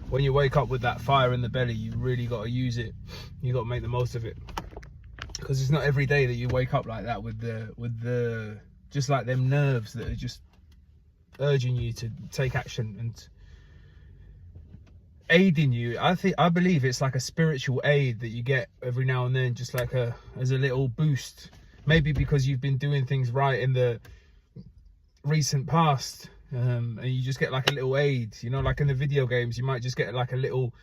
when you wake up with that fire in the belly, you really got to use it. You got to make the most of it, because it's not every day that you wake up like that with the just like them nerves that are just urging you to take action and aiding you. I believe it's like a spiritual aid that you get every now and then, just like as a little boost. Maybe because you've been doing things right in the recent past, and you just get like a little aid, you know, like in the video games you might just get like a little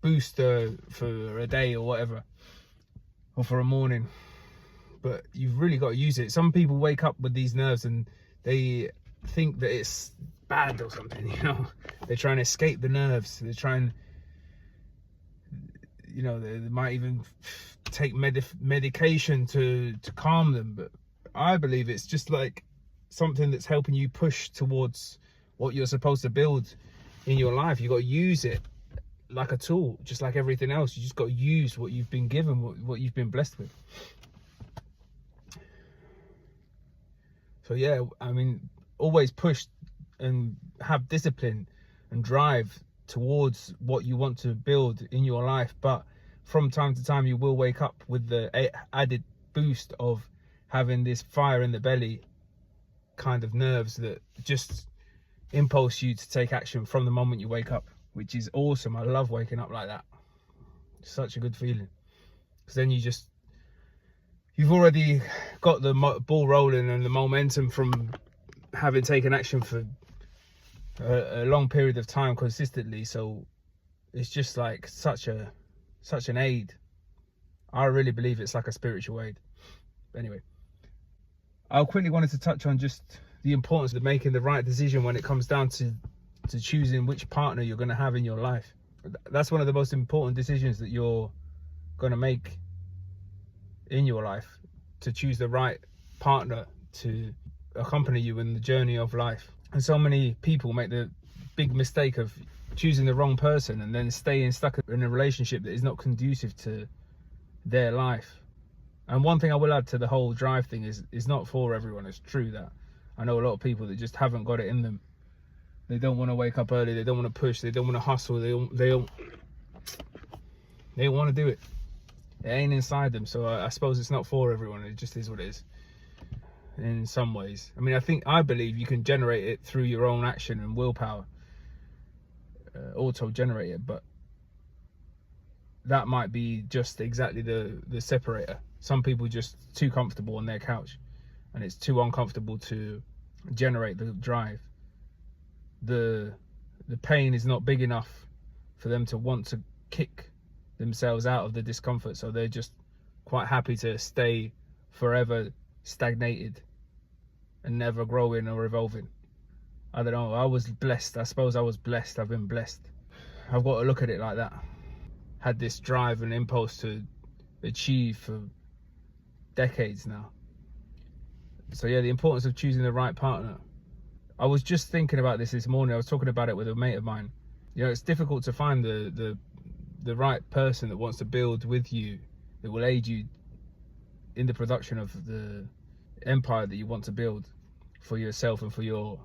booster for a day or whatever, or for a morning. But you've really got to use it. Some people wake up with these nerves and they think that it's bad or something, you know. They're trying to escape the nerves. They're trying, you know, they might even take medication to calm them. But I believe it's just like something that's helping you push towards what you're supposed to build in your life. You got to use it like a tool, just like everything else. You just got to use what you've been given, what you've been blessed with. So yeah, I mean, always push and have discipline and drive towards what you want to build in your life. But from time to time, you will wake up with the added boost of having this fire in the belly kind of nerves that just impulse you to take action from the moment you wake up, which is awesome. I love waking up like that. It's such a good feeling, because then you've already got the ball rolling and the momentum from having taken action for a long period of time consistently. So it's just like such an aid. I really believe it's like a spiritual aid. Anyway, I quickly wanted to touch on just the importance of making the right decision when it comes down to choosing which partner you're going to have in your life. That's one of the most important decisions that you're going to make in your life, to choose the right partner to accompany you in the journey of life. And so many people make the big mistake of choosing the wrong person and then staying stuck in a relationship that is not conducive to their life. And one thing I will add to the whole drive thing is it's not for everyone. It's true that I know a lot of people that just haven't got it in them. They don't want to wake up early. They don't want to push. They don't want to hustle. They don't want to do it. It ain't inside them. So I suppose it's not for everyone. It just is what it is in some ways. I mean, I believe you can generate it through your own action and willpower, auto-generate it, but that might be just exactly the separator. Some people just too comfortable on their couch, and it's too uncomfortable to generate the drive. The pain is not big enough for them to want to kick themselves out of the discomfort, so they're just quite happy to stay forever stagnated and never growing or evolving. I don't know, I was blessed. I suppose I was blessed. I've been blessed. I've got to look at it like that. Had this drive and impulse to achieve for decades now. So yeah, the importance of choosing the right partner. I was just thinking about this morning. I was talking about it with a mate of mine. You know, it's difficult to find the right person that wants to build with you, that will aid you in the production of the empire that you want to build for yourself and for your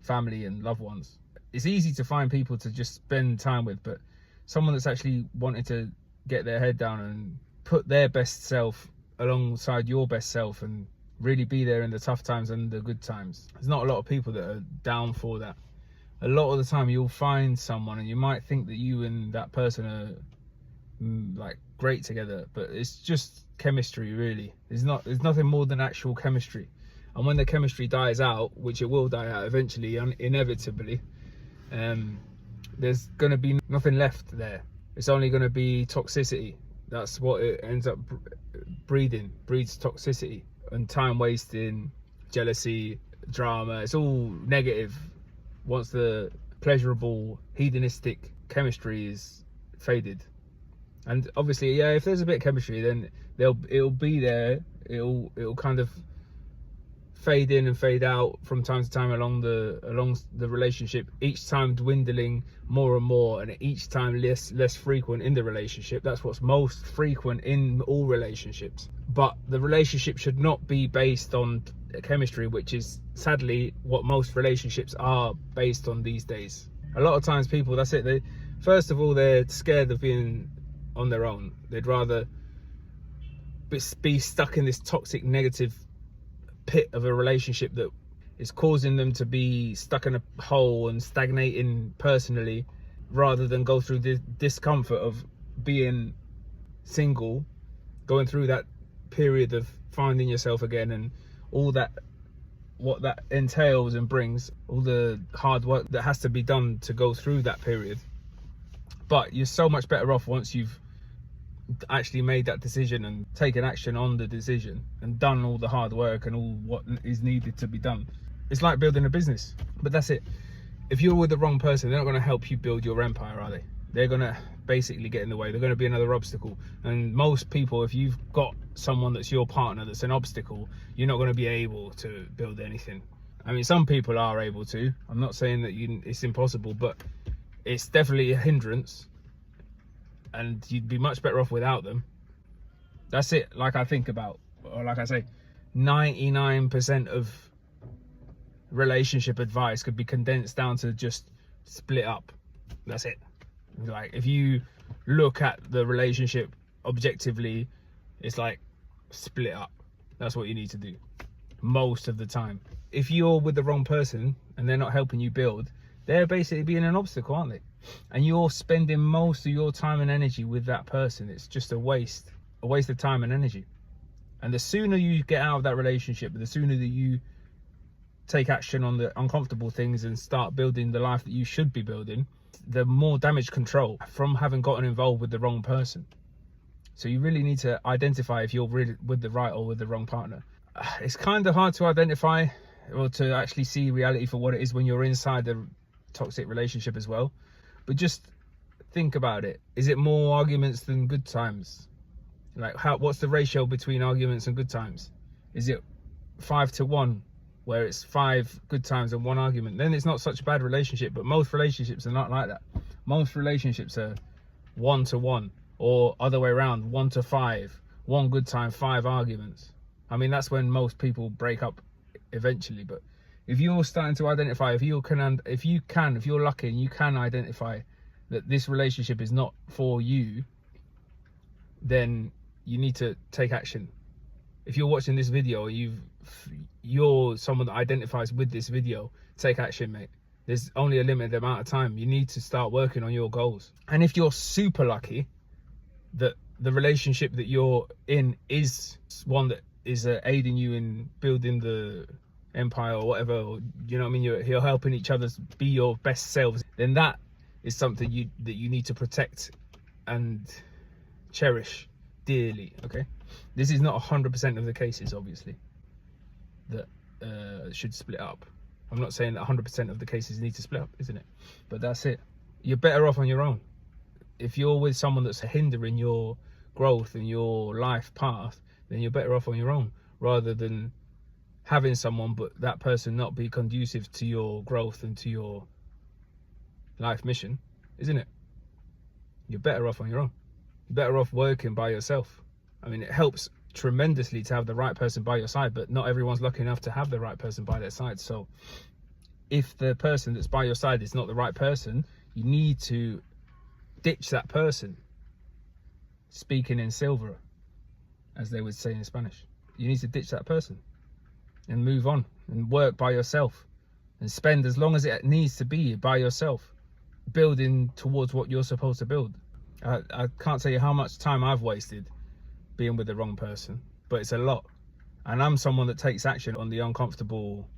family and loved ones. It's easy to find people to just spend time with, but someone that's actually wanting to get their head down and put their best self alongside your best self and really be there in the tough times and the good times. There's not a lot of people that are down for that. A lot of the time you'll find someone and you might think that you and that person are like great together, but it's just chemistry, really. There's nothing more than actual chemistry. And when the chemistry dies out, which it will die out eventually, inevitably, there's going to be nothing left there. It's only going to be toxicity. That's what it ends up breeds toxicity and time wasting, jealousy, drama. It's all negative once the pleasurable, hedonistic chemistry is faded. And obviously, yeah, if there's a bit of chemistry, then it'll be there. It'll kind of fade in and fade out from time to time along the relationship, each time dwindling more and more, and each time less frequent in the relationship. That's what's most frequent in all relationships. But the relationship should not be based on chemistry, which is sadly what most relationships are based on these days. A lot of times people, that's it, First of all, they're scared of being on their own. They'd rather be stuck in this toxic negative pit of a relationship that is causing them to be stuck in a hole and stagnating personally, rather than go through the discomfort of being single, going through that period of finding yourself again and all that, what that entails and brings, all the hard work that has to be done to go through that period. But you're so much better off once you've actually made that decision and taken action on the decision and done all the hard work and all what is needed to be done. It's like building a business, but that's it. If you're with the wrong person, they're not going to help you build your empire, are they? They're going to basically get in the way. They're going to be another obstacle. And most people, if you've got someone that's your partner that's an obstacle, you're not going to be able to build anything. I mean, some people are able to. I'm not saying that it's impossible, but it's definitely a hindrance, and you'd be much better off without them. That's it. Like I think about, or like I say, 99% of relationship advice could be condensed down to just split up. That's it. Like, if you look at the relationship objectively, it's like split up. That's what you need to do most of the time. If you're with the wrong person and they're not helping you build, they're basically being an obstacle, aren't they? And you're spending most of your time and energy with that person. It's just a waste of time and energy. And the sooner you get out of that relationship, the sooner that you take action on the uncomfortable things and start building the life that you should be building, the more damage control from having gotten involved with the wrong person. So you really need to identify if you're really with the right or with the wrong partner. It's kind of hard to identify or to actually see reality for what it is when you're inside the toxic relationship as well. But just think about it. Is it more arguments than good times? Like, what's the ratio between arguments and good times? Is it 5-1, where it's 5 good times and 1 argument? Then it's not such a bad relationship. But most relationships are not like that. Most relationships are 1-1, or other way around, 1-5, 1 good time, 5 arguments. I mean, that's when most people break up eventually. But if you're starting to identify, if you're lucky and you can identify that this relationship is not for you, then you need to take action. If you're watching this video, you're someone that identifies with this video, take action, mate. There's only a limited amount of time. You need to start working on your goals. And if you're super lucky that the relationship that you're in is one that is aiding you in building the empire or whatever, or, you know what I mean, you're helping each other be your best selves, then that is something that you need to protect and cherish dearly. Okay, this is not 100% of the cases, obviously, that should split up. I'm not saying that 100% of the cases need to split up, isn't it? But that's it. You're better off on your own. If you're with someone that's hindering your growth and your life path, then you're better off on your own, rather than having someone but that person not be conducive to your growth and to your life mission, isn't it? You're better off on your own. You're better off working by yourself. I mean, it helps tremendously to have the right person by your side, but not everyone's lucky enough to have the right person by their side. So if the person that's by your side is not the right person, you need to ditch that person. Speaking in silver, as they would say in Spanish. You need to ditch that person and move on and work by yourself and spend as long as it needs to be by yourself, building towards what you're supposed to build. I can't tell you how much time I've wasted being with the wrong person, but it's a lot. And I'm someone that takes action on the uncomfortable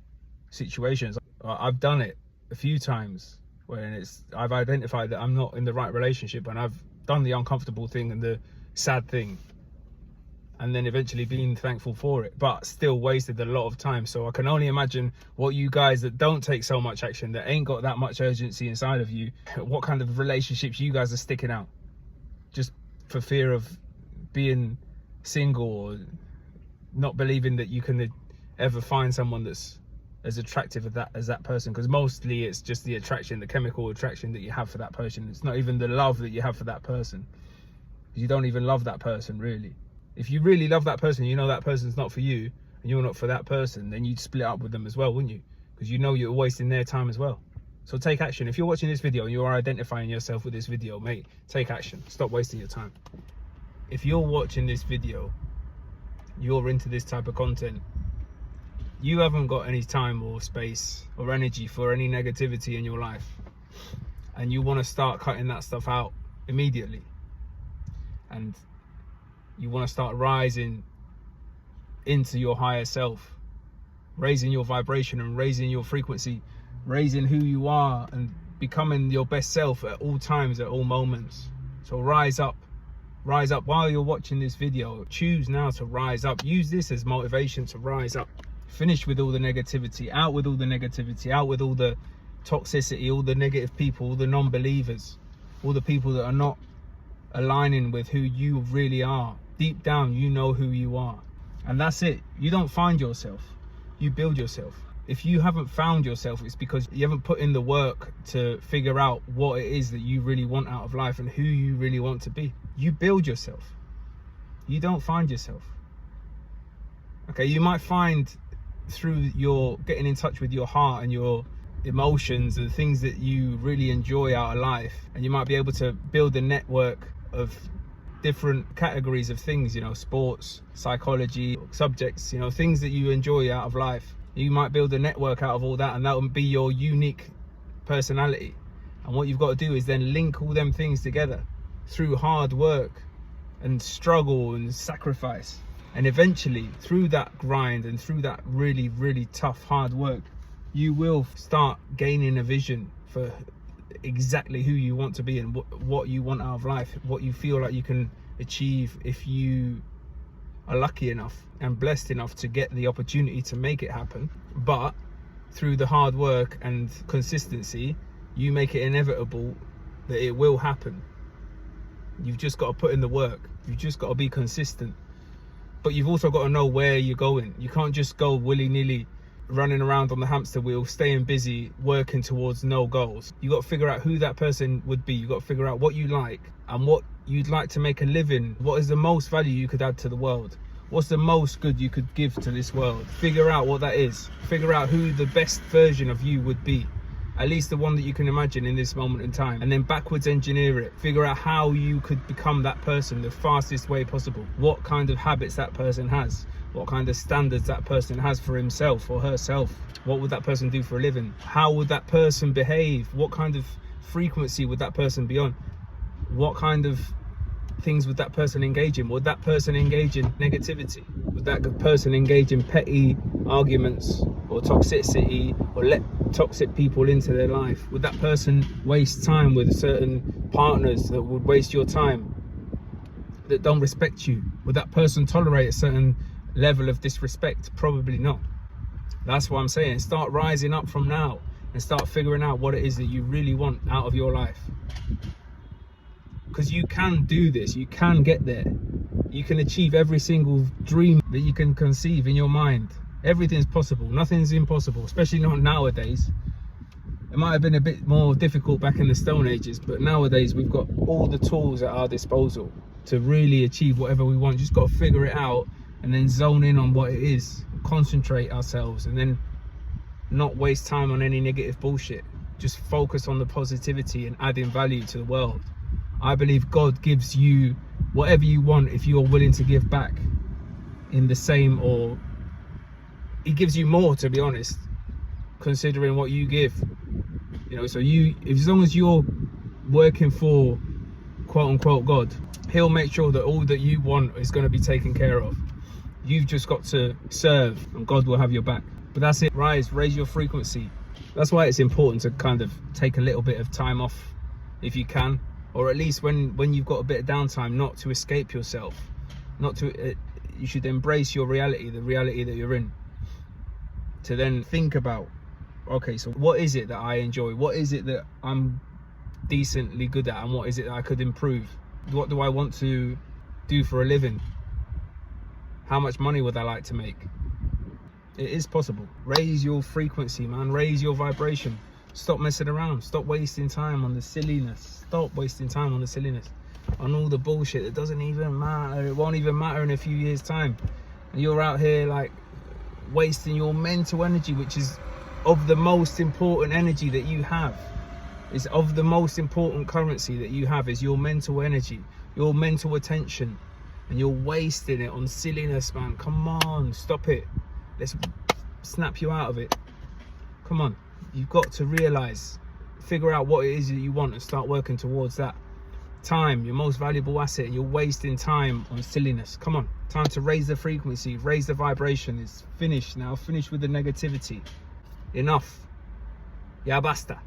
situations. I've done it a few times when I've identified that I'm not in the right relationship, and I've done the uncomfortable thing and the sad thing, and then eventually being thankful for it, but still wasted a lot of time. So I can only imagine what you guys that don't take so much action, that ain't got that much urgency inside of you, what kind of relationships you guys are sticking out just for fear of being single, or not believing that you can ever find someone that's as attractive as that person. Because mostly it's just the attraction, the chemical attraction that you have for that person. It's not even the love that you have for that person. You don't even love that person, really. If you really love that person, you know that person's not for you and you're not for that person, then you'd split up with them as well, wouldn't you? Because you know you're wasting their time as well. So take action. If you're watching this video and you are identifying yourself with this video, mate, take action. Stop wasting your time. If you're watching this video, you're into this type of content, you haven't got any time or space or energy for any negativity in your life, and you want to start cutting that stuff out immediately, and you want to start rising into your higher self, raising your vibration and raising your frequency, raising who you are and becoming your best self at all times, at all moments. So rise up while you're watching this video. Choose now to rise up. Use this as motivation to rise up. Finish with all the negativity, out with all the negativity, out with all the toxicity, all the negative people, all the non-believers, all the people that are not aligning with who you really are. Deep down, you know who you are, and that's it. You don't find yourself, you build yourself. If you haven't found yourself, it's because you haven't put in the work to figure out what it is that you really want out of life and who you really want to be. You build yourself, you don't find yourself. Okay, you might find through your getting in touch with your heart and your emotions and things that you really enjoy out of life, and you might be able to build a network of different categories of things, you know, sports, psychology, subjects, you know, things that you enjoy out of life. You might build a network out of all that, and that will be your unique personality. And what you've got to do is then link all them things together through hard work and struggle and sacrifice. And eventually, through that grind and through that really, really tough, hard work, you will start gaining a vision for exactly who you want to be and what you want out of life, what you feel like you can achieve if you are lucky enough and blessed enough to get the opportunity to make it happen. But through the hard work and consistency, you make it inevitable that it will happen. You've just got to put in the work. You've just got to be consistent. But you've also got to know where you're going. You can't just go willy-nilly running around on the hamster wheel, staying busy, working towards no goals. You got to figure out who that person would be. You got to figure out what you like and what you'd like to make a living. What is the most value you could add to the world? What's the most good you could give to this world? Figure out what that is. Figure out who the best version of you would be. At least the one that you can imagine in this moment in time, and then backwards engineer it. Figure out how you could become that person the fastest way possible. What kind of habits that person has, what kind of standards that person has for himself or herself. What would that person do for a living? How would that person behave? What kind of frequency would that person be on? What kind of things would that person engage in? Would that person engage in negativity? Would that person engage in petty arguments or toxicity, or let toxic people into their life? Would that person waste time with certain partners that would waste your time, that don't respect you? Would that person tolerate a certain level of disrespect? Probably not. That's what I'm saying. Start rising up from now and start figuring out what it is that you really want out of your life. Because you can do this, you can get there. You can achieve every single dream that you can conceive in your mind. Everything's possible, nothing's impossible, especially not nowadays. It might have been a bit more difficult back in the Stone Ages, but nowadays we've got all the tools at our disposal to really achieve whatever we want. Just got to figure it out and then zone in on what it is, concentrate ourselves, and then not waste time on any negative bullshit. Just focus on the positivity and adding value to the world. I believe God gives you whatever you want if you're willing to give back in the same, or he gives you more, to be honest, considering what you give. You know, so as long as you're working for quote unquote God, he'll make sure that all that you want is going to be taken care of. You've just got to serve and God will have your back. But that's it. Raise your frequency. That's why it's important to kind of take a little bit of time off if you can, or at least when you've got a bit of downtime, not to escape yourself, you should embrace your reality, the reality that you're in, to then think about, okay, so what is it that I enjoy? What is it that I'm decently good at? And what is it that I could improve? What do I want to do for a living? How much money would I like to make? It is possible. Raise your frequency, man. Raise your vibration. Stop messing around. Stop wasting time on the silliness. Stop wasting time on the silliness, on all the bullshit that doesn't even matter. It won't even matter in a few years' time. And you're out here like wasting your mental energy, which is of the most important energy that you have. Is of the most important currency that you have is your mental energy, your mental attention, and you're wasting it on silliness, man. Come on, stop it. Let's snap you out of it. Come on, you've got to realize, figure out what it is that you want and start working towards that. Time, your most valuable asset, and you're wasting time on silliness. Come on, time to raise the frequency, raise the vibration. It's finished now. Finish with the negativity. Enough. Ya basta.